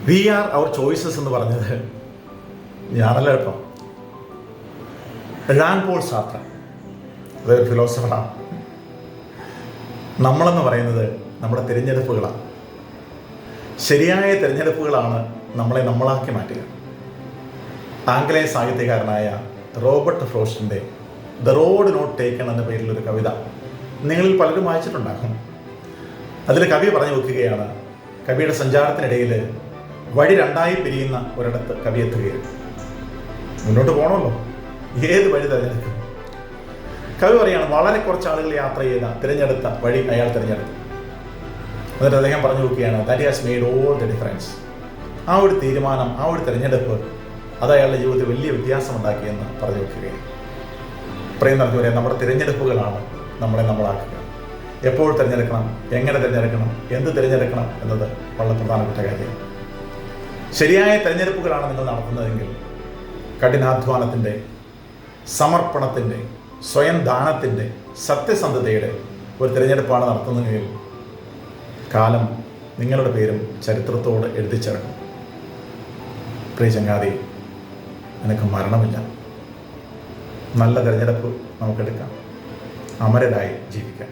V R അവർ choices എന്ന് പറഞ്ഞത് ഞാനല്ല കേട്ടോ, ഴാൻ പോൾ സാർട്ര, അതൊരു ഫിലോസഫറാണ്. നമ്മളെന്ന് പറയുന്നത് നമ്മുടെ തിരഞ്ഞെടുപ്പുകളാണ്. ശരിയായ തിരഞ്ഞെടുപ്പുകളാണ് നമ്മളെ നമ്മളാക്കി മാറ്റുക. ആംഗലേയ സാഹിത്യകാരനായ റോബർട്ട് ഫ്രോസ്റ്റിൻ്റെ ദ റോഡ് നോട്ട് ടേക്കൺ എന്ന പേരിലൊരു കവിത നിങ്ങളിൽ പലരും വായിച്ചിട്ടുണ്ടാകും. അതിൽ കവി പറഞ്ഞു വെക്കുകയാണ്, കവിയുടെ സഞ്ചാരത്തിനിടയിൽ വഴി രണ്ടായി പിരിയുന്ന ഒരിടത്ത് കവി എത്തുകയാണ്. മുന്നോട്ട് പോകണമല്ലോ, ഏത് വഴി തിരഞ്ഞെടുക്കും? കവി പറയുകയാണ്, വളരെ കുറച്ച് ആളുകൾ യാത്ര ചെയ്ത തിരഞ്ഞെടുത്ത വഴി അയാൾ തിരഞ്ഞെടുത്തു. എന്നിട്ട് അദ്ദേഹം പറഞ്ഞു നോക്കുകയാണ്, that has made all the difference. ആ ഒരു തീരുമാനം, ആ ഒരു തിരഞ്ഞെടുപ്പ് അത് അയാളുടെ ജീവിതത്തിൽ വലിയ വ്യത്യാസം ഉണ്ടാക്കിയെന്ന് പറഞ്ഞു വെക്കുകയാണ്. പറയുന്നവരെ നമ്മുടെ തിരഞ്ഞെടുപ്പുകളാണ് നമ്മളെ നമ്മളാക്കുക. എപ്പോൾ തിരഞ്ഞെടുക്കണം, എങ്ങനെ തിരഞ്ഞെടുക്കണം, എന്ത് തിരഞ്ഞെടുക്കണം എന്നത് വളരെ പ്രധാനപ്പെട്ട കാര്യമാണ്. ശരിയായ തിരഞ്ഞെടുപ്പുകളാണ് നിങ്ങൾ നടത്തുന്നതെങ്കിൽ കഠിനാധ്വാനത്തിൻ്റെ, സമർപ്പണത്തിൻ്റെ, സ്വയം ദാനത്തിൻ്റെ, സത്യസന്ധതയുടെ ഒരു തിരഞ്ഞെടുപ്പാണ് നടത്തുന്നതെങ്കിൽ കാലം നിങ്ങളുടെ പേരും ചരിത്രത്തോട് എഴുതിച്ചേർക്കും. പ്രിയ ചങ്ങാതി, നിനക്ക് മരണമില്ല. നല്ല തിരഞ്ഞെടുപ്പ് നമുക്കെടുക്കാം, അമരരായി ജീവിക്കാം.